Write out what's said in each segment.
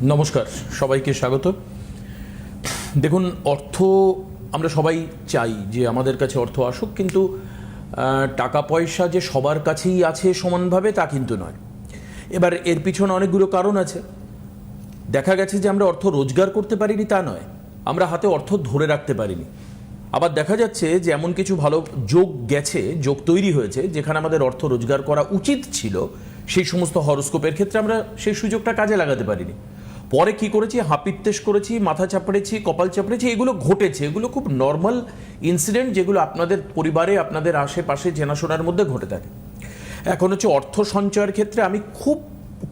নমস্কার, সবাইকে স্বাগত। দেখুন, অর্থ আমরা সবাই চাই যে আমাদের কাছে অর্থ আসুক, কিন্তু টাকা পয়সা যে সবার কাছেই আছে সমানভাবে তা কিন্তু নয়। এবার এর পিছনে অনেকগুলো কারণ আছে। দেখা গেছে যে আমরা অর্থ রোজগার করতে পারিনি তা নয়, আমরা হাতে অর্থ ধরে রাখতে পারিনি। আবার দেখা যাচ্ছে যে এমন কিছু ভালো যোগ গেছে, যোগ তৈরি হয়েছে যেখানে আমাদের অর্থ রোজগার করা উচিত ছিল, সেই সমস্ত হরোস্কোপের ক্ষেত্রে আমরা সেই সুযোগটা কাজে লাগাতে পারিনি। পরে কি করেছি, হাপিত্তেশ করেছি, মাথা চাপড়েছি, কপাল চাপড়েছি, এগুলো ঘটেছে। এগুলো খুব নর্মাল ইনসিডেন্ট, যেগুলো আপনাদের পরিবারে, আপনাদের আশেপাশে চেনাশোনার মধ্যে ঘটে থাকে। এখন হচ্ছে অর্থ সঞ্চয়ের ক্ষেত্রে আমি খুব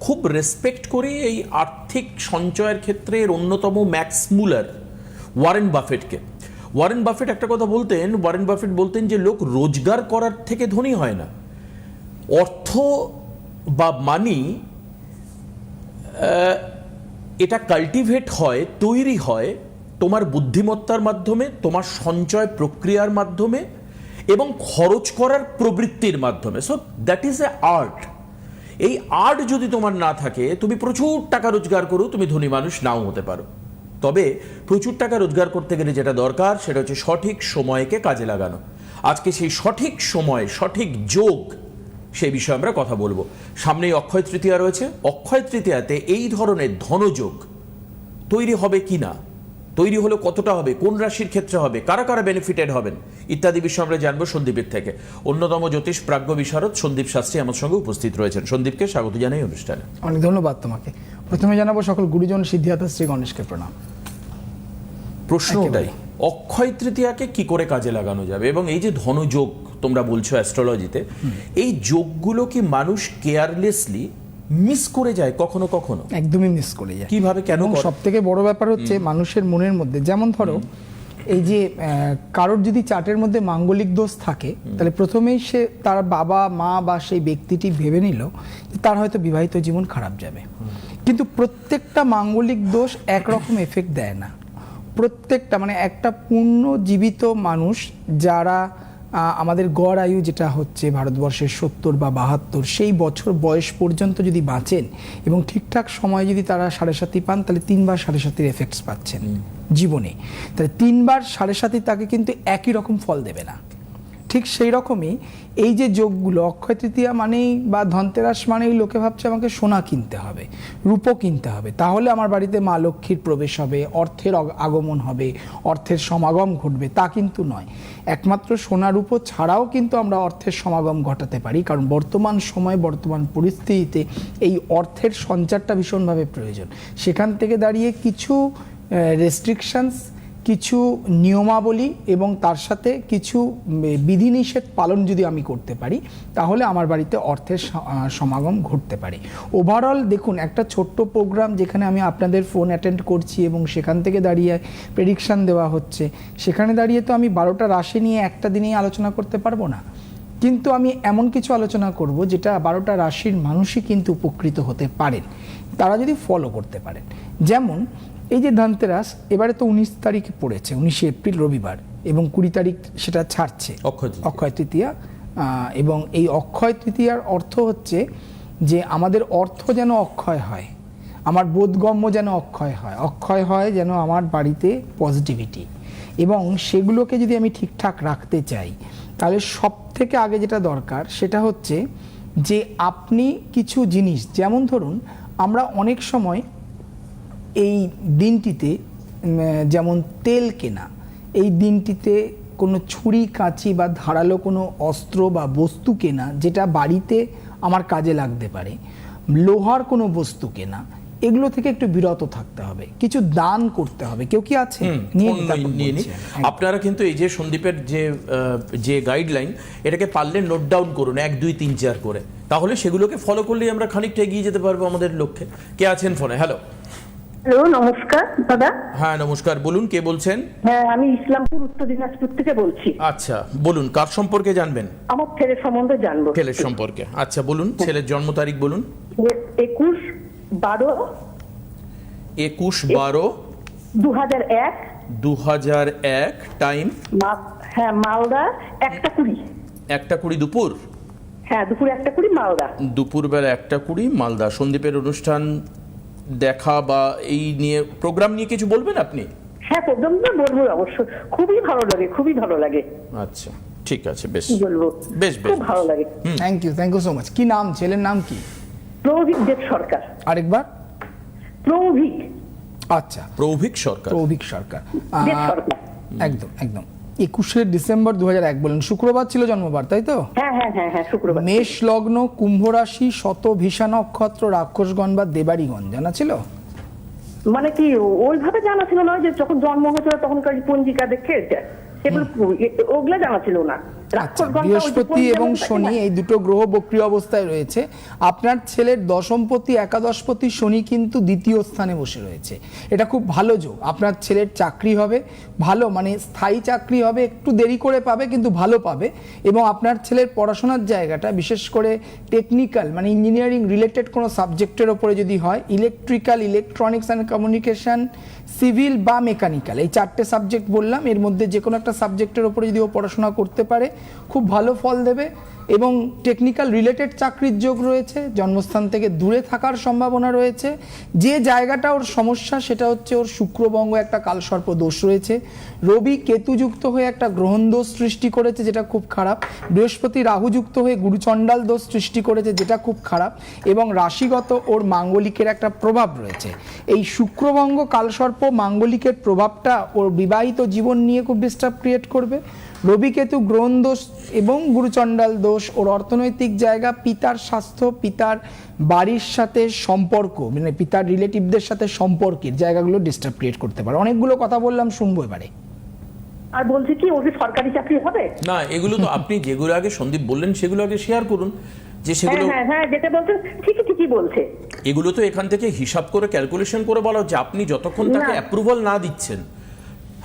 খুব রেসপেক্ট করি এই আর্থিক সঞ্চয়ের ক্ষেত্রে এর অন্যতম ম্যাক্স মুলার, ওয়ারেন বাফেটকে। ওয়ারেন বাফেট একটা কথা বলতেন, ওয়ারেন বাফেট বলতেন যে লোক রোজগার করার থেকে ধনী হয় না, অর্থ বা মানি এটা কাল্টিভেট হয়, তৈরি হয় তোমার বুদ্ধিমত্তার মাধ্যমে, তোমার সঞ্চয় প্রক্রিয়ার মাধ্যমে এবং খরচ করার প্রবৃত্তির মাধ্যমে। So that is a art. এই আর্ট যদি তোমার না থাকে, তুমি প্রচুর টাকা রোজগার করো, তুমি ধনী মানুষ নাও হতে পারো। তবে প্রচুর টাকা রোজগার করতে গেলে যেটা দরকার সেটা হচ্ছে সঠিক সময়কে কাজে লাগানো। আজকে সেই সঠিক সময়, সঠিক যোগ, সেই বিষয়ে আমরা কথা বলবো। সামনেই অক্ষয় তৃতীয়া রয়েছে। অক্ষয় তৃতীয়াতে এই ধরনের ধনযোগ তৈরি হবে কি না, তৈরি হলে কতটা হবে, কোন রাশির ক্ষেত্রে হবে, কারা কারা বেনিফিটেড হবেন, ইত্যাদি বিষয় আমরা জানবো সন্দীপের থেকে। অন্যতম জ্যোতিষ প্রাজ্ঞ বিশারদ সন্দীপ শাস্ত্রী আমার সঙ্গে উপস্থিত রয়েছেন। সন্দীপকে স্বাগত জানাই অনুষ্ঠানে। অনেক ধন্যবাদ তোমাকে। প্রথমে জানাবো সকল গুরুজন সিদ্ধিদাতা শ্রী গণেশকে প্রণাম। প্রশ্নটাই, অক্ষয় তৃতীয়াকে কি করে কাজে লাগানো যাবে, এবং এই যে ধনযোগ তোমরা বলছো অ্যাস্ট্রোলজিতে, এই যোগগুলো কি মানুষ কেয়ারলেসলি মিস করে যায় কখনো কখনো? একদমই মিস করে যায়। কিভাবে, কেন? সব থেকে বড় ব্যাপার হচ্ছে মানুষের মনের মধ্যে, যেমন ধরো এই যে কারোর যদি চার্টের মধ্যে মাঙ্গলিক দোষ থাকে, তাহলে প্রথমেই সে তার বাবা মা বা সেই ব্যক্তিটি ভেবে নিল যে তার হয়তো বিবাহিত জীবন খারাপ যাবে। কিন্তু প্রত্যেকটা মাঙ্গলিক দোষ একরকম এফেক্ট দেয় না। প্রত্যেকটা মানে একটা পূর্ণ জীবিত মানুষ, যারা আমাদের গড় আয়ু যেটা হচ্ছে ভারতবর্ষের 70 বা 72, সেই বছর বয়স পর্যন্ত যদি বাঁচেন এবং ঠিকঠাক সময় যদি তারা 7.5 পান, তাহলে 3 বার 7.5 এফেক্টস পাচ্ছেন জীবনে। তাহলে 3 বার 7.5 তাকে কিন্তু একই রকম ফল দেবে না। ঠিক সেই রকমই এই যে যোগগুলো, অক্ষয় তৃতীয়া মানেই বা ধনতেরাস মানেই লোকে ভাবছে আমাকে সোনা কিনতে হবে, রূপো কিনতে হবে, তাহলে আমার বাড়িতে মা লক্ষ্মীর প্রবেশ হবে, অর্থের আগমন হবে, অর্থের সমাগম ঘটবে। তা কিন্তু নয়। একমাত্র সোনা রূপো ছাড়াও কিন্তু আমরা অর্থের সমাগম ঘটাতে পারি, কারণ বর্তমান সময়, বর্তমান পরিস্থিতিতে এই অর্থের সঞ্চারটা ভীষণভাবে প্রয়োজন। সেখান থেকে দাঁড়িয়ে কিছু রেস্ট্রিকশনস, কিছু নিয়মাবলী এবং তার সাথে কিছু বিধিনিষেধ পালন যদি আমি করতে পারি, তাহলে আমার বাড়িতে অর্থের সমাগম ঘটতে পারে। ওভারঅল দেখুন, একটা ছোট্ট প্রোগ্রাম যেখানে আমি আপনাদের ফোন অ্যাটেন্ড করছি এবং সেখান থেকে দাঁড়িয়ে প্রেডিকশান দেওয়া হচ্ছে, সেখানে দাঁড়িয়ে তো আমি 12টা রাশি নিয়ে একটা দিনেই আলোচনা করতে পারবো না। কিন্তু আমি এমন কিছু আলোচনা করব যেটা 12টা রাশির মানুষই কিন্তু উপকৃত হতে পারেন, তারা যদি ফলো করতে পারেন। যেমন এই যে ধনতেরাস, এবারে তো 19 তারিখে পড়েছে, 19শে এপ্রিল রবিবার, এবং 20 তারিখ সেটা ছাড়ছে অক্ষয় তৃতীয়া। এবং এই অক্ষয় তৃতীয়ার অর্থ হচ্ছে যে আমাদের অর্থ যেন অক্ষয় হয়, আমার বোধগম্য যেন অক্ষয় হয়, অক্ষয় হয় যেন আমার বাড়িতে পজিটিভিটি, এবং সেগুলোকে যদি আমি ঠিকঠাক রাখতে চাই, তাহলে সব থেকে আগে যেটা দরকার সেটা হচ্ছে যে আপনি কিছু জিনিস, যেমন ধরুন আমরা অনেক সময় এই দিনটিতে যেমন তেল কেনা, এই দিনটিতে কোনো ছুরি কাঁচি বা ধারালো কোনো অস্ত্র বা বস্তু কেনা যেটা বাড়িতে আমার কাজে লাগতে পারে, লোহার কোনো বস্তু কেনা, এগুলো থেকে একটু বিরত থাকতে হবে। কিছু দান করতে হবে। কেউ কি আছে নিয়ে আপনারা কিন্তু এই যে সন্দীপের যে গাইডলাইন, এটাকে পারলে নোট ডাউন করুন 1 2 3 4 করে, তাহলে সেগুলোকে ফলো করলেই আমরা খানিকটা এগিয়ে যেতে পারবো আমাদের লক্ষ্যে। কে আছেন ফোনে? হ্যালো। হ্যালো, নমস্কার দাদা। হ্যাঁ নমস্কার, বলুন কে বলছেন? হ্যাঁ, আমি ইসলামপুর, উত্তর দিনাজপুর থেকে বলছি। আচ্ছা বলুন, কার সম্পর্কে জানবেন? আমার ছেলের সম্বন্ধে জানবো। ছেলের সম্পর্কে, আচ্ছা বলুন। ছেলের জন্ম তারিখ বলুন। 21/12/2001। 2001। টাইম? হ্যাঁ, মালদা 1টা 20। 1টা 20 দুপুর? হ্যাঁ, দুপুর 1টা 20 মালদা। দুপুরবেলা 1টা 20 মালদা। সন্দীপের অনুষ্ঠান দেখা বা এই নিয়ে প্রোগ্রাম নিয়ে কিছু বলবেন আপনি? হ্যাঁ, প্রোগ্রামটা বলবো অবশ্য, খুবই ভালো লাগে, খুবই ভালো লাগে। আচ্ছা, ঠিক আছে, বেশ কি বলবো, বেশ খুব ভালো লাগে। Thank you so much. কি নাম, ছেলের নাম কি? প্রৌভিক দেব সরকার। আরেকবার? প্রৌভিক আচ্ছা, প্রৌভিক সরকার। প্রৌভিক সরকার। দেব সরকার। একদম একদম। 21শে ডিসেম্বর 2001 বলেন, শুক্রবার ছিল জন্মবার, তাই তো? হ্যাঁ হ্যাঁ হ্যাঁ হ্যাঁ, শুক্রবার। মেষ লগ্ন, কুম্ভ রাশি, শতভিষা নক্ষত্র, রাক্ষসগণ বা দেবাড়িগণ, জানা ছিল? মানে কি ওইভাবে জানা ছিল না, যে যখন জন্ম হয়েছিল তখনকার পঞ্জিকা দেখে সেগুলো ওগুলা জানা ছিল না। আচ্ছা, বৃহস্পতি এবং শনি এই দুটো গ্রহ বক্রী অবস্থায় রয়েছে। আপনার ছেলের দশমপতি একাদশপতি শনি কিন্তু দ্বিতীয় স্থানে বসে রয়েছে। এটা খুব ভালো যোগ। আপনার ছেলের চাকরি হবে ভালো, মানে স্থায়ী চাকরি হবে, একটু দেরি করে পাবে কিন্তু ভালো পাবে। এবং আপনার ছেলের পড়াশোনার জায়গাটা বিশেষ করে টেকনিক্যাল মানে ইঞ্জিনিয়ারিং রিলেটেড কোনো সাবজেক্টের ওপরে যদি হয়, electrical, electronics and communication, civil বা মেকানিক্যাল, এই 4টে সাবজেক্ট বললাম, এর মধ্যে যে কোনো একটা সাবজেক্টের ওপরে যদি ও পড়াশোনা করতে পারে খুব ভালো ফল দেবে। এবং টেকনিক্যাল রিলেটেড চাকরির যোগ রয়েছে, জন্মস্থান থেকে দূরে থাকার সম্ভাবনা রয়েছে। যে জায়গাটা ওর সমস্যা সেটা হচ্ছে ওর শুক্রবঙ্গ একটা কালসর্প দোষ রয়েছে, রবি কেতুযুক্ত হয়ে একটা গ্রহণ দোষ সৃষ্টি করেছে যেটা খুব খারাপ, বৃহস্পতি রাহুযুক্ত হয়ে গুরুচণ্ডাল দোষ সৃষ্টি করেছে যেটা খুব খারাপ, এবং রাশিগত ওর মাঙ্গলিকের একটা প্রভাব রয়েছে। এই শুক্রবঙ্গ কালসর্প মাঙ্গলিকের প্রভাবটা ওর বিবাহিত জীবন নিয়ে খুব ডিস্টার্ব ক্রিয়েট করবে। রবি কেতু গ্রহণ দোষ এবং গুরুচণ্ডাল দোষ ওর অর্থনৈতিক জায়গা, পিতার স্বাস্থ্য, পিতার বাড়ির সাথে সম্পর্ক, মানে পিতার রিলেটিভদের সাথে সম্পর্কের জায়গাগুলো ডিস্টার্ব ক্রিয়েট করতে পারে। অনেকগুলো কথা বললাম, শুনবো এবারে। আর বলছি কি, ওর কি সরকারি চাকরি হবে? না, এগুলো তো আপনি যেগুলো আগে সন্দীপ বললেন সেগুলো আগে শেয়ার করুন, যে হ্যাঁ সেগুলো হ্যাঁ হ্যাঁ, যেটা বলছেন ঠিকই বলছে। এগুলো তো এখান থেকে হিসাব করে ক্যালকুলেশন করে বলা হচ্ছে। আপনি যতক্ষণ তাকে না। অ্যাপ্রুভাল না দিচ্ছেন,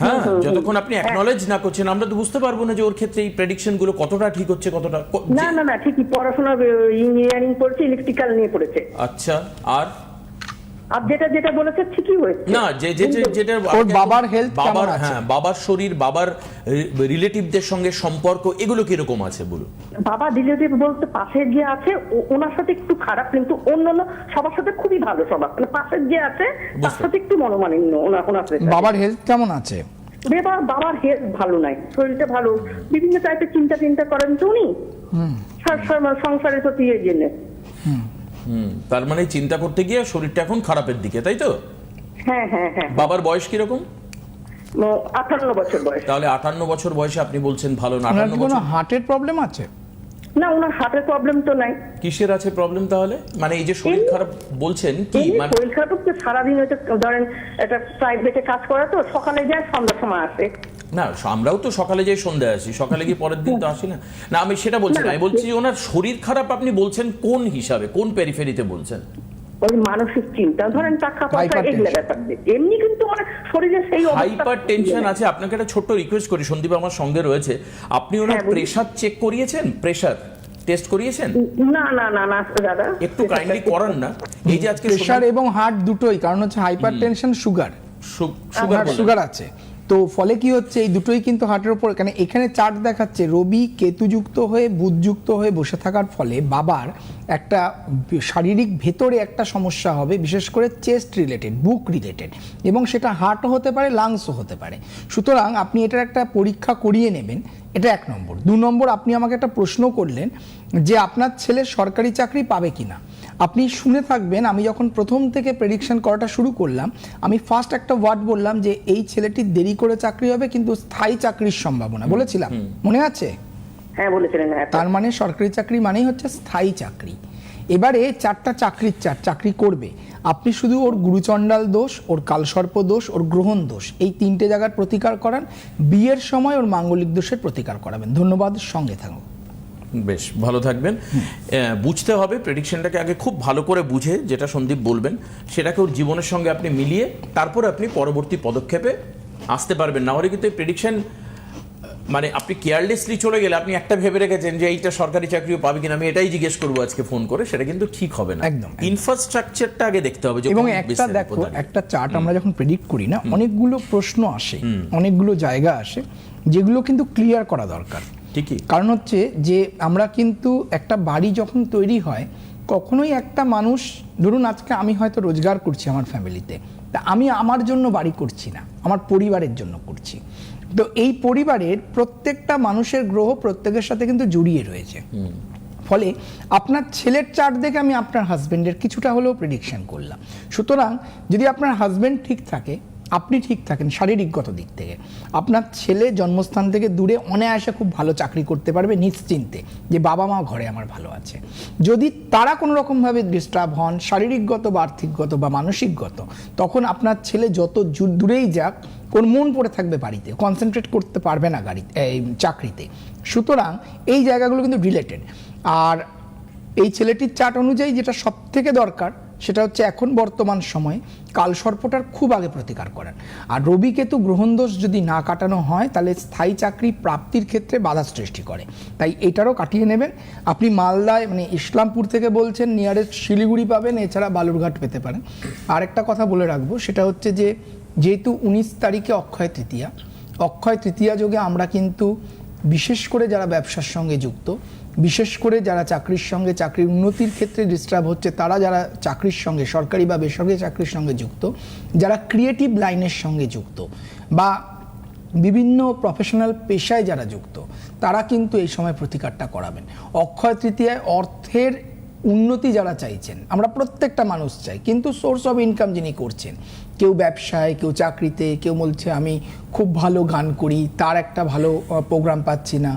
হ্যাঁ, যতক্ষণ আপনি অ্যাকনলেজ না করছেন, আমরা তো বুঝতে পারবো না যে ওর ক্ষেত্রে এই প্রেডিকশন গুলো কতটা ঠিক হচ্ছে, কতটা না না না, ঠিকই পড়াশোনা ইঞ্জিনিয়ারিং পড়ছে, ইলেকট্রিক্যাল নিয়ে পড়েছে। আচ্ছা, আর যেটা বলেছে ঠিকই হয়েছে। না, যেটা ওর বাবার হেলথ বাবার, হ্যাঁ, বাবার শরীর, বাবার রিলেটিভদের সঙ্গে সম্পর্ক, এগুলো কিরকম আছে বলুন? বাবা রিলেটিভ বলতে পাশের যে আছে ওনার সাথে একটু খারাপ, কিন্তু অন্যান্য সবার সাথে খুবই ভালো স্বভাব। মানে পাশের যে আছে তার সাথে একটু মনোমালিন্য ওনার সাথে। বাবার হেলথ কেমন আছে? বাবার হেলথ ভালো নাই, শরীরটা ভালো, বিভিন্ন টাইপের চিন্তা করেন তো উনি সংসারের প্রতি এই জন্য। তার মানে চিন্তা করতে গিয়ে শরীরটা এখন খারাপের দিকে, তাই তো? হ্যাঁ হ্যাঁ হ্যাঁ। বাবার বয়স কিরকম? 58 বছর বয়স। তাহলে 58 বছর বয়সে আপনি বলছেন ভালো না? ওনার 58 কোনো বছর হার্টের প্রবলেম আছে? না, ওনার হার্টের প্রবলেম তো নাই। কিসের আছে প্রবলেম তাহলে? মানে এই যে শরীর খারাপ বলছেন, কি মানে? শরীর খারাপ হচ্ছে, সারাদিন হয়তো ধরেন একটা প্রাইভেটে কাজ করা, তো সকালে যায় সন্ধ্যার সময় আসে। না, আমরাও তো সকালে যাই সন্ধ্যায় আসি, সকালে গিয়ে পরের দিন তো আসি না। না, আমি সেটা বলছি না, আমি বলছি যে ওনার শরীর খারাপ আপনি বলছেন কোন হিসাবে, কোন পেরিফেরিতে বলছেন? ওই মানসিক চিন্তা, ধরেন টাকা পয়সা এগুলো ব্যাপার দিয়ে। এমনি কিন্তু মানে শরীরে সেই হাইপার টেনশন আছে। আপনাকে একটা ছোট্ট রিকোয়েস্ট করি, সন্দীপ আমার সঙ্গে রয়েছে, আপনি ওনার প্রেসার চেক করিয়েছেন? প্রেসার টেস্ট করিয়েছেন? না না না না দাদা, একটু কাইন্ডলি করান না। এই যে আজকে প্রেসার এবং হার্ট দুটোই, কারণ হচ্ছে হাইপার টেনশন, সুগার সুগার আছে, তো ফলে কি হচ্ছে এই দুটোই কিন্তু হার্টের উপর, এখানে চার্ট দেখাচ্ছে রবি কেতুযুক্ত হয়ে বুধযুক্ত হয়ে বসে থাকার ফলে বাবার একটা শারীরিক ভেতরে একটা সমস্যা হবে, বিশেষ করে চেস্ট রিলেটেড, বুক রিলেটেড, এবং সেটা হার্টও হতে পারে, লাংসও হতে পারে। সুতরাং আপনি এটার একটা পরীক্ষা করিয়ে নেবেন, এটা 1 নম্বর। 2 নম্বর, আপনি আমাকে একটা প্রশ্ন করলেন যে আপনার ছেলে সরকারি চাকরি পাবে কিনা। আপনি শুনে থাকবেন, আমি যখন প্রথম থেকে প্রেডিকশন করাটা শুরু করলাম, আমি ফার্স্ট একটা ওয়ার্ড বললাম যে এই ছেলেটির দেরি করে চাকরি হবে কিন্তু স্থায়ী চাকরির সম্ভাবনা, বলেছিলাম, মনে আছে? হ্যাঁ বলেছিলেন। তার মানে সরকারি চাকরি মানেই হচ্ছে স্থায়ী চাকরি। এবারে 4টা চাকরির চাকরি করবে, আপনি শুধু ওর গুরুচণ্ডাল দোষ, ওর কালসর্প দোষ, ওর গ্রহণ দোষ, এই 3টে জায়গার প্রতিকার করান। বিয়ের সময় ওর মাঙ্গলিক দোষের প্রতিকার করাবেন। ধন্যবাদ, সঙ্গে থাকুন। বেশ ভালো থাকবেন। বুঝতে হবে প্রেডিকশনটাকে আগে খুব ভালো করে বুঝে, যেটা সন্দীপ বলবেন সেটাকে ওর জীবনের সঙ্গে আপনি মিলিয়ে তারপরে আপনি পরবর্তী পদক্ষেপে আসতে পারবেন। না হলে কিন্তু এই প্রেডিকশন মানে আপনি কেয়ারলেসলি চলে গেলে, আপনি একটা ভেবে রেখেছেন যে এইটা সরকারি চাকরিও পাবে কিনা, আমি এটাই জিজ্ঞেস করবো আজকে ফোন করে, সেটা কিন্তু ঠিক হবে না। একদম। ইনফ্রাস্ট্রাকচারটা আগে দেখতে হবে। এবং একটা দেখো, একটা চার্ট আমরা যখন প্রেডিক্ট করি না, অনেকগুলো প্রশ্ন আসে, অনেকগুলো জায়গা আসে যেগুলো কিন্তু ক্লিয়ার করা দরকার। ঠিকই। কারণ হচ্ছে যে আমরা কিন্তু একটা বাড়ি যখন তৈরি হয় কখনোই একটা মানুষ, ধরুন আজকে আমি হয়তো রোজগার করছি আমার ফ্যামিলিতে, তা আমি আমার জন্য বাড়ি করছি না, আমার পরিবারের জন্য করছি। তো এই পরিবারের প্রত্যেকটা মানুষের গ্রহ প্রত্যেকের সাথে কিন্তু জড়িয়ে রয়েছে। ফলে আপনার ছেলের চার্ট দেখে আমি আপনার হাজবেন্ডের কিছুটা হলেও প্রেডিকশন করলাম। সুতরাং যদি আপনার হাজবেন্ড ঠিক থাকে, আপনি ঠিক থাকেন শারীরিকগত দিক থেকে, আপনার ছেলে জন্মস্থান থেকে দূরে অনায়াসে খুব ভালো চাকরি করতে পারবে নিশ্চিন্তে, যে বাবা মা ঘরে আমার ভালো আছে। যদি তারা কোনো রকমভাবে ডিস্টার্ব হন শারীরিকগত বা আর্থিকগত বা মানসিকগত, তখন আপনার ছেলে যত দূরেই যাক কোন মন পড়ে থাকবে বাড়িতে, কনসেন্ট্রেট করতে পারবে না এই চাকরিতে। সুতরাং এই জায়গাগুলো কিন্তু রিলেটেড। আর এই ছেলেটির চার্ট অনুযায়ী যেটা সব থেকে দরকার সেটা হচ্ছে এখন বর্তমান সময়ে কালসর্পটার খুব আগে প্রতিকার করার। আর রবি কেতু গ্রহণদোষ যদি না কাটানো হয় তাহলে স্থায়ী চাকরি প্রাপ্তির ক্ষেত্রে বাধা সৃষ্টি করে, তাই এটারও কাটিয়ে নেবেন। আপনি মালদায় মানে ইসলামপুর থেকে বলছেন, নিয়ারেস্ট শিলিগুড়ি পাবেন, এছাড়া বালুরঘাট পেতে পারেন। আর একটা কথা বলে রাখবো, সেটা হচ্ছে যে যেহেতু 19 তারিখে অক্ষয় তৃতীয়া যোগে আমরা কিন্তু বিশেষ করে যারা ব্যবসার সঙ্গে যুক্ত, বিশেষ করে যারা চাকরির সঙ্গে, চাকরির উন্নতির ক্ষেত্রে ডিস্টার্ব হচ্ছে তারা, যারা চাকরির সঙ্গে সরকারি বা বেসরকারি চাকরির সঙ্গে যুক্ত, যারা ক্রিয়েটিভ লাইনের সঙ্গে যুক্ত বা বিভিন্ন প্রফেশনাল পেশায় যারা যুক্ত, তারা কিন্তু এই সময় প্রতিকারটা করাবেন। অক্ষয় তৃতীয়ায় অর্থের উন্নতি যারা চাইছেন, আমরা প্রত্যেকটা মানুষ চাই, কিন্তু সোর্স অফ ইনকাম যিনি করছেন, কেউ ব্যবসায়, কেউ চাকরিতে, কেউ বলছে আমি খুব ভালো গান করি, তার একটা ভালো প্রোগ্রাম পাচ্ছি না,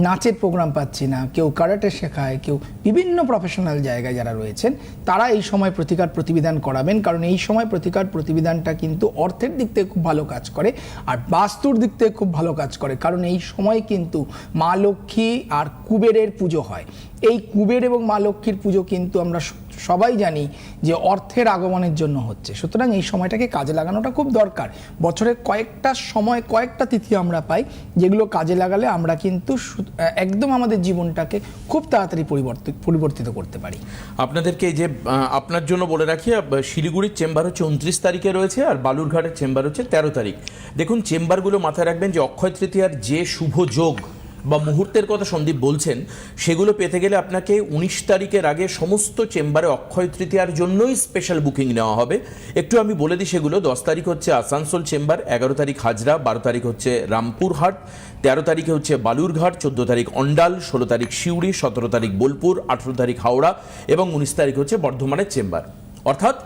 নাচের প্রোগ্রাম পাচ্ছি না, কেউ কারাটে শেখায়, কেউ বিভিন্ন প্রফেশনাল জায়গায় যারা রয়েছেন, তারা এই সময় প্রতিকার প্রতিবিধান করাবেন। কারণ এই সময় প্রতিকার প্রতিবিধানটা কিন্তু অর্থের দিক থেকে খুব ভালো কাজ করে আর বাস্তুর দিক থেকে খুব ভালো কাজ করে। কারণ এই সময় কিন্তু মা লক্ষ্মী আর কুবেরের পুজো হয়। এই কুবের এবং মা লক্ষ্মীর পুজো কিন্তু আমরা সবাই জানি যে অর্থের আগমনের জন্য হচ্ছে। সুতরাং এই সময়টাকে কাজে লাগানোটা খুব দরকার। বছরের কয়েকটা সময়, কয়েকটা তিথি আমরা পাই যেগুলো কাজে লাগালে আমরা কিন্তু একদম আমাদের জীবনটাকে খুব তাড়াতাড়ি পরিবর্তিত করতে পারি। আপনাদেরকে যে আপনার জন্য বলে রাখি, শিলিগুড়ির চেম্বার হচ্ছে 29 তারিখে রয়েছে আর বালুরঘাটের চেম্বার হচ্ছে 13 তারিখ। দেখুন, চেম্বারগুলো মাথায় রাখবেন যে অক্ষয় তৃতীয়ার যে শুভ যোগ বা মুহূর্তের কথা সন্দীপ বলছেন, সেগুলো পেতে গেলে আপনাকে 19 তারিখের আগে সমস্ত চেম্বারে অক্ষয় তৃতীয়ার জন্যই স্পেশাল বুকিং নেওয়া হবে। একটু আমি বলে দিই সেগুলো। 10 তারিখ হচ্ছে আসানসোল চেম্বার, 11 তারিখ হাজরা, 12 তারিখ হচ্ছে রামপুরহাট, 13 তারিখে হচ্ছে বালুরঘাট, 14 তারিখ অন্ডাল, 16 তারিখ সিউড়ি, 17 তারিখ বোলপুর, 18 তারিখ হাওড়া এবং 19 তারিখ হচ্ছে বর্ধমানের চেম্বার। অর্থাৎ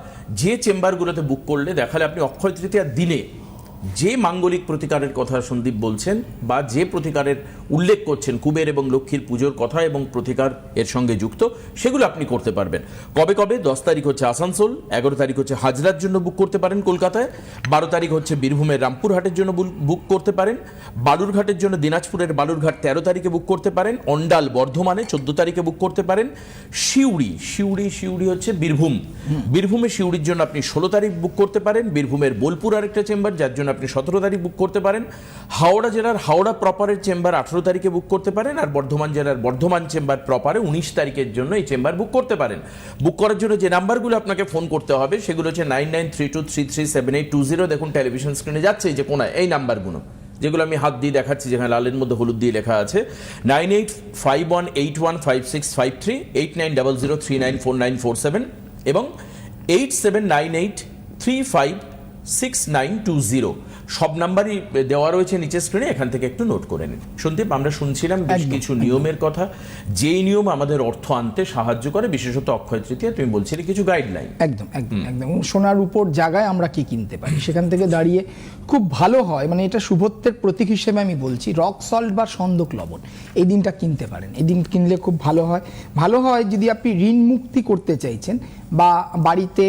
যে চেম্বারগুলোতে বুক করলে দেখালে আপনি অক্ষয় তৃতীয়ার দিনে যে মাঙ্গলিক প্রতিকারের কথা সন্দীপ বলছেন বা যে প্রতিকারের উল্লেখ করছেন, কুবের এবং লক্ষ্মীর পুজোর কথা এবং প্রতিকার এর সঙ্গে যুক্ত, সেগুলো আপনি করতে পারবেন। কবে 10 তারিখ হচ্ছে আসানসোল, 11 তারিখ হচ্ছে হাজরার জন্য বুক করতে পারেন কলকাতায়, 12 তারিখ হচ্ছে বীরভূমের রামপুরহাটের জন্য বুক করতে পারেন, বালুরঘাটের জন্য দিনাজপুরের বালুরঘাট 13 তারিখে বুক করতে পারেন, অন্ডাল বর্ধমানে 14 তারিখে বুক করতে পারেন, সিউড়ি হচ্ছে বীরভূমে সিউড়ির জন্য আপনি 16 তারিখ বুক করতে পারেন, বীরভূমের বোলপুর আরেকটা চেম্বার যার জন্য আপনি 17 তারিখ বুক করতে পারেন, হাওড়া জেলার হাওড়া প্রপারের চেম্বার 18 তারিখে বুক করতে পারেন, আর বর্ধমান জেলার বর্ধমান চেম্বার প্রপারে 19 তারিখের জন্য এই চেম্বার বুক করতে পারেন। বুক করার জন্য যে নাম্বারগুলো আপনাকে ফোন করতে হবে সেগুলো হচ্ছে 9932337820। দেখুন টেলিভিশন স্ক্রিনে যাচ্ছে যে কোনায় এই নাম্বারগুলো, যেগুলো আমি হাত দিয়ে দেখাচ্ছি, যেখানে লালের মধ্যে হলুদ দিয়ে লেখা আছে 9851815653, 8900394947 এবং 8798356920। সব নাম্বারই দেওয়া রয়েছে নিচে স্ক্রিনে, এখান থেকে একটু নোট করে নিন। সন্দীপ, আমরা শুনছিলাম বেশ কিছু নিয়মের কথা, যেই নিয়ম আমাদের অর্থ আনতে সাহায্য করে, বিশেষত অক্ষয় তৃতীয়া। তুমি বলছিলে কিছু গাইডলাইন। একদম সোনার উপর জায়গায় আমরা কি কিনতে পারি, সেখান থেকে দাঁড়িয়ে খুব ভালো হয়, মানে এটা শুভত্বের প্রতীক হিসেবে আমি বলছি, রক সল্ট বা সন্দক লবণ এই দিনটা কিনতে পারেন। এই দিন কিনলে খুব ভালো হয় যদি আপনি ঋণ মুক্তি করতে চাইছেন বা বাড়িতে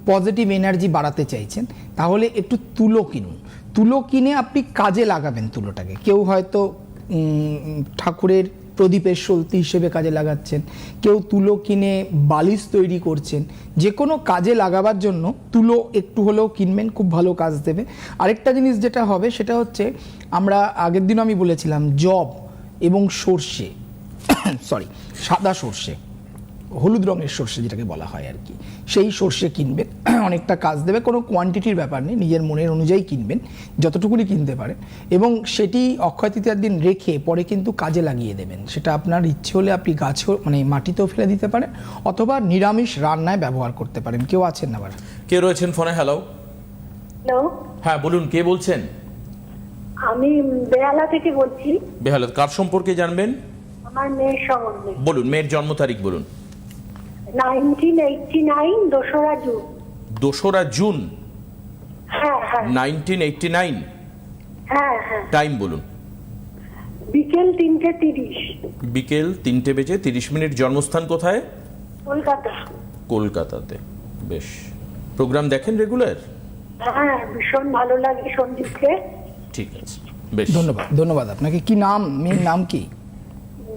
পজিটিভ এনার্জি বাড়াতে চাইছেন, তাহলে একটু তুলো কিনুন। তুলো কিনে আপনি কাজে লাগাবেন তুলোটাকে। কেউ হয়তো ঠাকুরের প্রদীপের সলতি হিসেবে কাজে লাগাচ্ছেন, কেউ তুলো কিনে বালিশ তৈরি করছেন। যে কোনো কাজে লাগাবার জন্য তুলো একটু হলেও কিনবেন, খুব ভালো কাজ দেবে। আরেকটা জিনিস যেটা হবে সেটা হচ্ছে, আমরা আগের দিনও আমি বলেছিলাম জব এবং সর্ষে সাদা সর্ষে হলুদ রঙের সর্ষে যেটাকে বলা হয় আর কি, সেই সর্ষে কিনবেন। অনেকটা কাজ দেবে, কোনো কোয়ান্টিটির ব্যাপার নেই, নিজের মনের অনুযায়ী কিনবেন, যতটুকুনি কিনতে পারেন, এবং সেটি অক্ষয় তৃতীয়ার দিন রেখে পরে কিন্তু কাজে লাগিয়ে দেবেন। সেটা আপনার ইচ্ছে হলে আপনি গাছেও মানে মাটিতেও ফেলে দিতে পারেন, অথবা নিরামিষ রান্নায় ব্যবহার করতে পারেন। কেউ আছেন আবার? কে রয়েছেন ফোনে? হ্যালো। হ্যালো, হ্যাঁ বলুন, কে বলছেন? আমি বেহালা থেকে বলছি। বেহালা, কার সম্পর্কে জানবেন? আমার মেয়ের সম্বন্ধে। বলুন, মেয়ের জন্ম তারিখ বলুন। 1989 দোসরা জুন। 2রা জুন হ্যাঁ হ্যাঁ 1989। হ্যাঁ হ্যাঁ, টাইম বলুন। বিকেল 3:30, বিকেল 3:30। জন্মস্থান কোথায়? কলকাতা। কলকাতাতে। বেশ। প্রোগ্রাম দেখেন রেগুলার? হ্যাঁ, ভীষণ ভালো লাগে সন্দীপকে। ঠিক আছে, বেশ। ধন্যবাদ, ধন্যবাদ আপনাকে। কি নাম, মেয়ের নাম কি?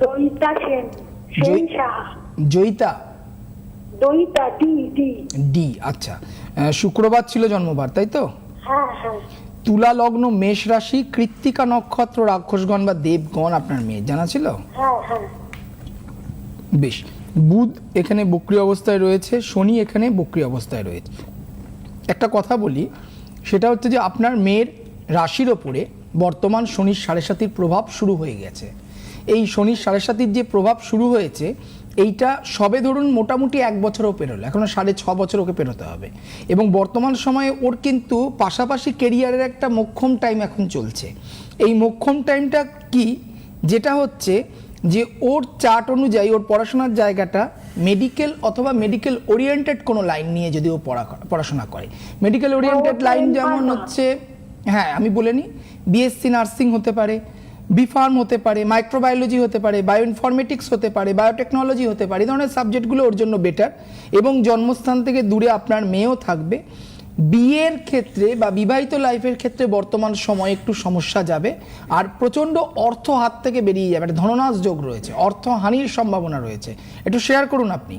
Doita Sen, Sen Saha. Joyita? Doita, D D. D, আচ্ছা। শুক্রবার ছিল জন্মবার, তাই তো? হ্যাঁ হ্যাঁ, তুলা লগ্ন, মেষ রাশি, কৃত্তিকা নক্ষত্র, রাক্ষসগণ বা দেবগণ আপনার মেয়ে, জানা ছিল? হ্যাঁ হ্যাঁ। বেশ। বুধ এখানে বক্রী অবস্থায় রয়েছে, শনি এখানে বক্রী অবস্থায় রয়েছে। একটা কথা বলি, সেটা হচ্ছে যে আপনার মেয়ের রাশির ওপরে বর্তমান শনির 7.5 প্রভাব শুরু হয়ে গেছে। এই শনির 7.5 যে প্রভাব শুরু হয়েছে, এইটা সবে ধরুন মোটামুটি 1 বছরও পেরোলো, এখনো 6.5 বছর ওকে পেরোতে হবে। এবং বর্তমান সময়ে ওর কিন্তু পাশাপাশি কেরিয়ারের একটা মোক্ষম টাইম এখন চলছে। এই মোক্ষম টাইমটা কি, যেটা হচ্ছে যে ওর চার্ট অনুযায়ী ওর পড়াশোনার জায়গাটা মেডিকেল অথবা মেডিকেল ওরিয়েন্টেড কোনো লাইন নিয়ে যদি ও পড়াশোনা করে, মেডিকেল ওরিয়েন্টেড লাইন যেমন হচ্ছে, হ্যাঁ আমি বলে নিই, বিএসসি নার্সিং হতে পারে, বি ফার্ম হতে পারে, মাইক্রোবায়োলজি হতে পারে, বায়ো ইনফরমেটিক্স হতে পারে, বায়োটেকনোলজি হতে পারে, এই ধরনের সাবজেক্টগুলো ওর জন্য বেটার। এবং জন্মস্থান থেকে দূরে আপনার মেয়েও থাকবে। বিয়ের ক্ষেত্রে বা বিবাহিত লাইফের ক্ষেত্রে বর্তমান সময়ে একটু সমস্যা যাবে, আর প্রচণ্ড অর্থ হাত থেকে বেরিয়ে যাবে, একটা ধননাশ যোগ রয়েছে, অর্থহানির সম্ভাবনা রয়েছে। একটু শেয়ার করুন আপনি।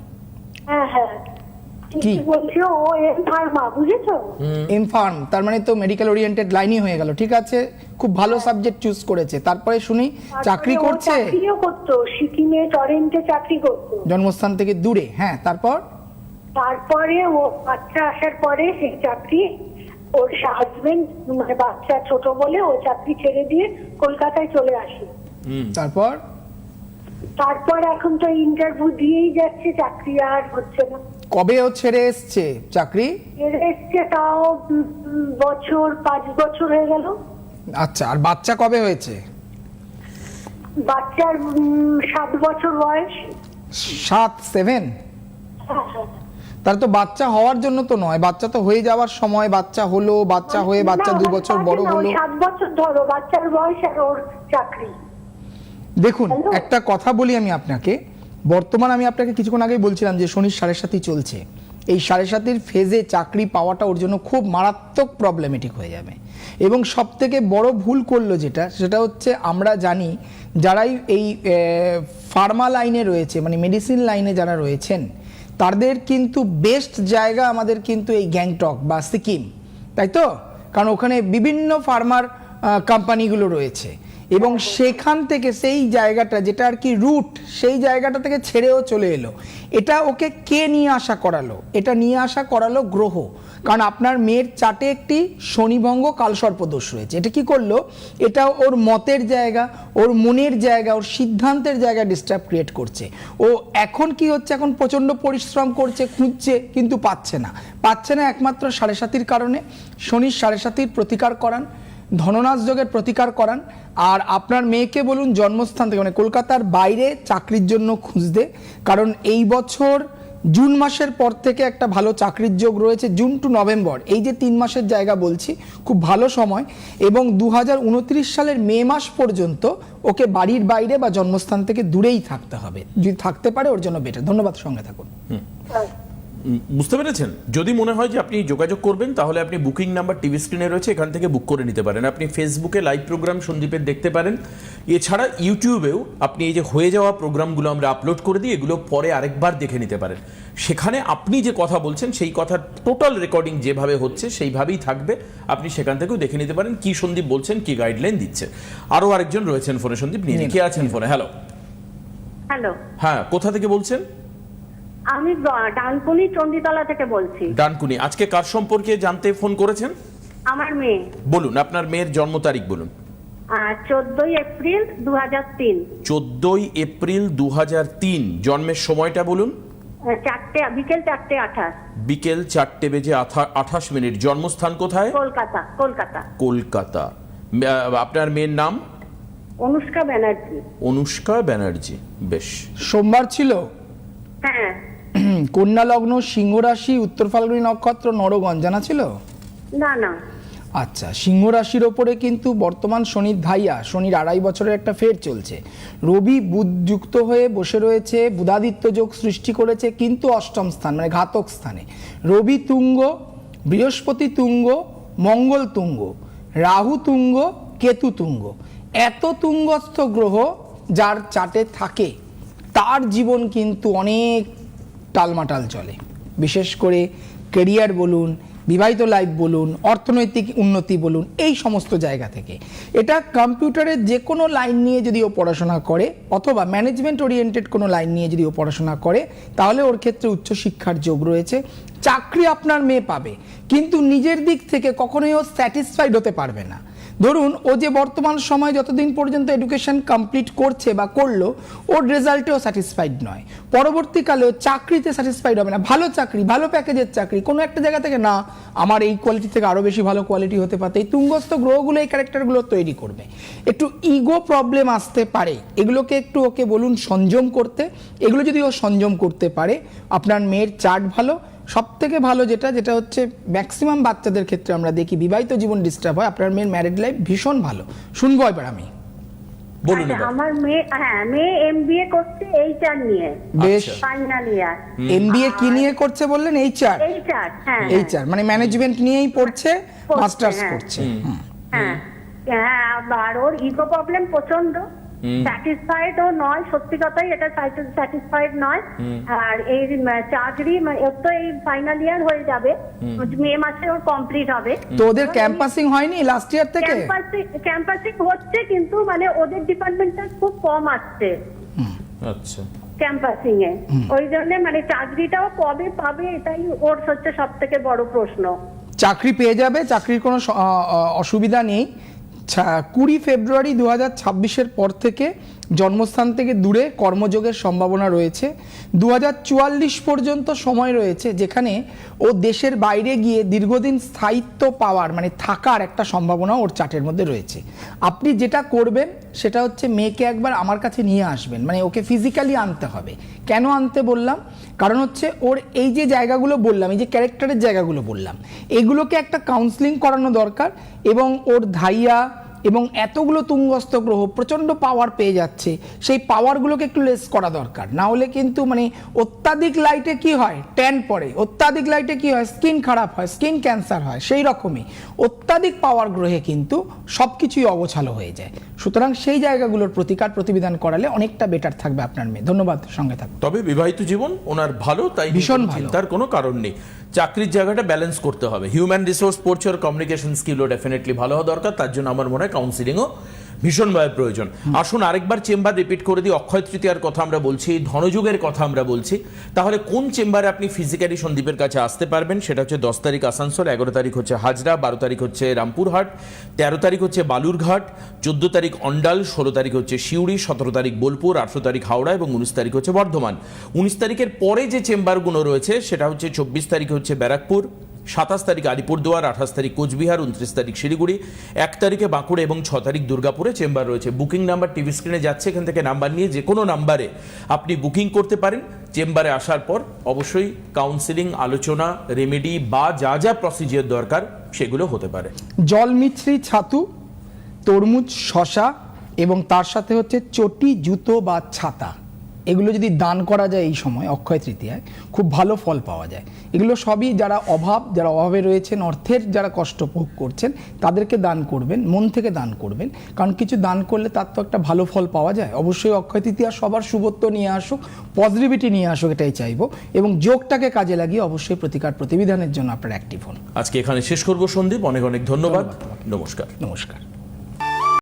হ্যাঁ হ্যাঁ, কি বলছো? ও এম ফার্মা, বুঝেছো? এম ফার্ম, তার মানে তো মেডিকেল ওরিয়েন্টেড লাইনই হয়ে গেল। ঠিক আছে, খুব ভালো সাবজেক্ট চুজ করেছে। তারপরে শুনি চাকরি তারপরে ও করছে, চাকরিও করতো, সিকিমে টরেন্টে চাকরি করতো। জন্মস্থান থেকে দূরে। হ্যাঁ, তারপরে ও বাচ্চা আসার পরে সেই চাকরি, ওর হাজবেন্ড মানে বাচ্চা ছোট বলে ও চাকরি ছেড়ে দিয়ে কলকাতায় চলে আসে। তারপর এখন তো ইন্টারভিউ দিয়েই যাচ্ছে, চাকরি আর হচ্ছে না। কবে ও ছেড়ে এসছে চাকরি? ছেড়ে এসছে তাও 5 বছর হয়ে গেল। আচ্ছা, আর বাচ্চা কবে হয়েছে? বাচ্চার 7 বছর বয়স। 7 হ্যাঁ, হ্যাঁ। তার তো বাচ্চা হওয়ার জন্য তো নয়, বাচ্চা তো হয়ে যাওয়ার সময় বাচ্চা হলো, বাচ্চা হয়ে বাচ্চা 2 বছর বড় হলো। 7 বছর ধরো বাচ্চার বয়স আর ওর চাকরি। দেখুন, একটা কথা বলি আমি আপনাকে, বর্তমান আমি আপনাকে কিছুক্ষণ আগেই বলছিলাম যে শনির 7.5 চলছে। এই 7.5 ফেজে চাকরি পাওয়াটা ওর জন্য খুব মারাত্মক প্রবলেমেটিক হয়ে যাবে। এবং সব থেকে বড় ভুল করলো সেটা হচ্ছে, আমরা জানি যারাই এই ফার্মা লাইনে রয়েছে, মানে মেডিসিন লাইনে যারা রয়েছেন, তাদের কিন্তু বেস্ট জায়গা আমাদের কিন্তু এই গ্যাংটক বা সিকিম, তাই তো? কারণ ওখানে বিভিন্ন ফার্মার কোম্পানিগুলো রয়েছে, এবং সেখান থেকে সেই জায়গাটা যেটা আর কি রুট, সেই জায়গাটা থেকে ছেড়েও চলে এলো। এটা ওকে কে নিয়ে আসা করালো? এটা নিয়ে আসা করালো গ্রহ। কারণ আপনার মেয়ের চার্টে একটি শনিভঙ্গ কালসর্পদোষ রয়েছে। এটা কি করলো? এটা ওর মতের জায়গা, ওর মনের জায়গা, ওর সিদ্ধান্তের জায়গা ডিস্টার্ব ক্রিয়েট করছে। ও এখন কি হচ্ছে, এখন প্রচণ্ড পরিশ্রম করছে, খুঁজছে, কিন্তু পাচ্ছে না একমাত্র 7.5 কারণে। শনির 7.5 প্রতিকার করান, ধননাশ যোগের প্রতিকার করান, আর আপনার মেয়েকে বলুন জন্মস্থান থেকে মানে কলকাতার বাইরে চাকরির জন্য খুঁজতে। কারণ এই বছর জুন মাসের পর থেকে একটা ভালো চাকরির যোগ রয়েছে, জুন টু নভেম্বর, এই যে 3 মাসের জায়গা বলছি, খুব ভালো সময়। এবং 2029 সালের মে মাস পর্যন্ত ওকে বাড়ির বাইরে বা জন্মস্থান থেকে দূরেই থাকতে হবে। যদি থাকতে পারে ওর জন্য বেটার। ধন্যবাদ, সঙ্গে থাকুন। বুঝতে পেরেছেন? যদি মনে হয় যে আপনি যোগাযোগ করবেন, তাহলে আপনি বুকিং নাম্বার টিভি স্ক্রিনে রয়েছে, এখান থেকে বুক করে নিতে পারেন। আপনি ফেসবুকে লাইভ প্রোগ্রাম সন্দীপের দেখতে পারেন। এছাড়া ইউটিউবেও আপনি এই যে হয়ে যাওয়া প্রোগ্রামগুলো আমরা আপলোড করে দিই, এগুলো পরে আরেকবার দেখে নিতে পারেন। সেখানে আপনি যে কথা বলছেন সেই কথার টোটাল রেকর্ডিং যেভাবে হচ্ছে সেইভাবেই থাকবে, আপনি সেখান থেকেও দেখে নিতে পারেন কি সন্দীপ বলছেন, কি গাইডলাইন দিচ্ছে। আরও আরেকজন রয়েছেন ফোনে, সন্দীপ নিয়ে কে আছেন ফোনে? হ্যালো। হ্যালো, হ্যাঁ, কোথা থেকে বলছেন? আমি ডানকুনি চণ্ডীতলা থেকে বলছি। ডানকুনি, আজকে কার সম্পর্কে জানতে ফোন করেছেন? আমার মেয়ে। বলুন, আপনার মেয়ের জন্ম তারিখ বলুন। 14 এপ্রিল 2003। 14 এপ্রিল 2003। জন্মের সময়টা বলুন। বিকেল 4:28। বিকেল 4:28। জন্মস্থান কোথায়? কলকাতা। কলকাতা। কলকাতা। আপনার মেয়ের নাম? অনুষ্কা ব্যানার্জি। অনুষ্কা ব্যানার্জি, বেশ। সোমবার ছিল, হ্যাঁ। কন্যা লগ্ন, সিংহ রাশি, উত্তর ফাল্গুনী নক্ষত্র, নরগণ, জানা ছিল? না না। আচ্ছা, সিংহ রাশির ওপরে কিন্তু বর্তমান শনির ধাইয়া, শনির 2.5 বছরের একটা ফের চলছে। রবি বুধ যুক্ত হয়ে বসে রয়েছে, বুধাদিত্য যোগ সৃষ্টি করেছে, কিন্তু অষ্টম স্থান মানে ঘাতক স্থানে। রবি তুঙ্গ, বৃহস্পতি তুঙ্গ, মঙ্গল তুঙ্গ, রাহু তুঙ্গ, কেতু তুঙ্গ। এত তুঙ্গস্থ গ্রহ যার চার্টে থাকে তার জীবন কিন্তু অনেক টালমাটাল চলে, বিশেষ করে কেরিয়ার বলুন, বিবাহিত লাইফ বলুন, অর্থনৈতিক উন্নতি বলুন, এই সমস্ত জায়গা থেকে। এটা কম্পিউটারের যে কোনো লাইন নিয়ে যদি ও পড়াশোনা করে অথবা ম্যানেজমেন্ট ওরিয়েন্টেড কোনো লাইন নিয়ে যদি ও পড়াশোনা করে তাহলে ওর ক্ষেত্রে উচ্চশিক্ষার যোগ রয়েছে। চাকরি আপনার মেয়ে পাবে, কিন্তু নিজের দিক থেকে কখনোই ও স্যাটিসফাইড হতে পারবে না। ধরুন, ও যে বর্তমান সময় যতদিন পর্যন্ত এডুকেশন কমপ্লিট করছে বা করলো, ওর রেজাল্টেও স্যাটিসফাইড নয়, পরবর্তীকালেও চাকরিতে স্যাটিসফাইড হবে না। ভালো চাকরি, ভালো প্যাকেজের চাকরি, কোনো একটা জায়গা থেকে না আমার এই কোয়ালিটি থেকে আরও বেশি ভালো কোয়ালিটি হতে পারে। এই তুঙ্গস্থ গ্রহগুলো এই ক্যারেক্টারগুলো তৈরি করবে। একটু ইগো প্রবলেম আসতে পারে, এগুলোকে একটু ওকে বলুন সংযম করতে। এগুলো যদি ও সংযম করতে পারে, আপনার মেয়ের চার্ট ভালো। সব থেকে ভালো যেটা হচ্ছে ম্যাক্সিমাম বাচ্চাদের ক্ষেত্রে আমরা দেখি বিবাহিত জীবন ডিস্টার্ব হয়, আপনার মেয়ের ম্যারিড লাইফ ভীষণ ভালো। শুনবো এবার আমি। বলুন এবার। আমার মেয়ে, মেয়ে এমবিএ করছে এইচআর নিয়ে। বেশ, ফাইনাল ইয়ার। এমবিএ কি নিয়ে করছে বললেন? এইচআর। এইচআর, হ্যাঁ। এইচআর মানে ম্যানেজমেন্ট নিয়েই পড়ছে, মাস্টার্স করছে। হ্যাঁ হ্যাঁ। আর ওর ইগো প্রবলেম প্রচন্ড, স্যাটিসফাইড ও নয়, সত্যি কথাই এটা স্যাটিসফাইড নয়। আর এই চাকরি ওর তো এই ফাইনাল ইয়ার হয়ে যাবে, মে মাসে ওর কমপ্লিট হবে। তো ওদের ক্যাম্পাসিং হয়নি লাস্ট ইয়ার থেকে? ক্যাম্পাসিং হচ্ছে, কিন্তু মানে ওদের ডিপার্টমেন্টটা খুব কম আসছে। আচ্ছা, ক্যাম্পাসিং এ ওই জন্য মানে চাকরিটাও কবে পাবে এটাই ওর হচ্ছে সব থেকে বড় প্রশ্ন। চাকরি পেয়ে যাবে, চাকরির কোনো অসুবিধা নেই। 20 ফেব্রুয়ারি 2026-এর পর থেকে জন্মস্থান থেকে দূরে কর্মযোগের সম্ভাবনা রয়েছে। 2044 পর্যন্ত সময় রয়েছে, যেখানে ও দেশের বাইরে গিয়ে দীর্ঘদিন স্থায়িত্ব পাওয়ার মানে থাকার একটা সম্ভাবনা ওর চার্টের মধ্যে রয়েছে। আপনি যেটা করবেন সেটা হচ্ছে মেয়েকে একবার আমার কাছে নিয়ে আসবেন, মানে ওকে ফিজিক্যালি আনতে হবে। কেন আনতে বললাম? কারণ হচ্ছে ওর এই যে জায়গাগুলো বললাম, এই যে ক্যারেক্টারের জায়গাগুলো বললাম, এগুলোকে একটা কাউন্সিলিং করানো দরকার। এবং ওর ধাইয়া এবং এতগুলো তুঙ্গস্থ গ্রহ প্রচণ্ড পাওয়ার পেয়ে যাচ্ছে, সেই পাওয়ারগুলোকে একটু লেস করা দরকার। না হলে কিন্তু মানে অত্যাধিক লাইটে কি হয়, ট্যান পড়ে, অত্যাধিক লাইটে কি হয়, স্কিন খারাপ হয়, স্কিন ক্যান্সার হয়। সেই রকমই অত্যাধিক পাওয়ার গ্রহে কিন্তু সব কিছুই অগোছালো হয়ে যায়। সুতরাং সেই জায়গাগুলোর প্রতিবিধান করালে অনেকটা বেটার থাকবে আপনার মেয়ে। ধন্যবাদ, সঙ্গে থাকবে। তবে বিবাহিত জীবন ওনার ভালো, তাই ভীষণ ভালো, চিন্তার কোনো কারণ নেই। চাকরির জায়গাটা ব্যালেন্স করতে হবে। হিউম্যান রিসোর্স পড়ছে, ওর কমিউনিকেশন স্কিলও ডেফিনেটলি ভালো হওয়া দরকার। তার জন্য আমার মনে হয় কাউন্সিলিংও ভীষণভাবে প্রয়োজন। আসুন আরেকবার চেম্বার রিপিট করে দিই। অক্ষয় তৃতীয়ার কথা আমরা বলছি, ধনযুগের কথা আমরা বলছি। তাহলে কোন চেম্বারে আপনি ফিজিক্যালি সন্দীপের কাছে আসতে পারবেন? সেটা হচ্ছে 10 তারিখ আসানসোল, 11 তারিখ হচ্ছে হাজরা, 12 তারিখ হচ্ছে রামপুরহাট, 13 তারিখ হচ্ছে বালুরঘাট, 14 তারিখ অন্ডাল, 16 তারিখ হচ্ছে সিউড়ি, 17 তারিখ বোলপুর, 18 তারিখ হাওড়া এবং 19 তারিখ হচ্ছে বর্ধমান। 19 তারিখের পরে যে চেম্বারগুলো রয়েছে সেটা হচ্ছে 24 তারিখ হচ্ছে ব্যারাকপুর, 27 তারিখ আলিপুরদুয়ার, 28 তারিখ কোচবিহার, 29 তারিখ শিলিগুড়ি, 1 তারিখে বাঁকুড়া এবং 6 তারিখ দুর্গাপুরে চেম্বার রয়েছে। বুকিং নাম্বার টিভি স্ক্রিনে যাচ্ছে, এখান থেকে নাম্বার নিয়ে যে কোনো নাম্বারে আপনি বুকিং করতে পারেন। চেম্বারে আসার পর অবশ্যই কাউন্সিলিং, আলোচনা, রেমেডি বা যা যা প্রসিজিওর দরকার সেগুলো হতে পারে। জল মিছরি ছাতু, তরমুজ, শশা এবং তার সাথে হচ্ছে চটি, জুতো বা ছাতা, এগুলো যদি দান করা যায় এই সময় অক্ষয় তৃতীয়ায় খুব ভালো ফল পাওয়া যায়। এগুলো সবই যারা অভাবে রয়েছেন, অর্থের যারা কষ্ট ভোগ করছেন তাদেরকে দান করবেন, মন থেকে দান করবেন। কারণ কিছু দান করলে তার তো একটা ভালো ফল পাওয়া যায়। অবশ্যই অক্ষয় তৃতীয়া সবার শুভত্ব নিয়ে আসুক, পজিটিভিটি নিয়ে আসুক, এটাই চাইবো। এবং যোগটাকে কাজে লাগিয়ে অবশ্যই প্রতিবিধানের জন্য আপনারা অ্যাক্টিভ হন। আজকে এখানে শেষ করবো সন্দীপ, অনেক অনেক ধন্যবাদ। নমস্কার। নমস্কার।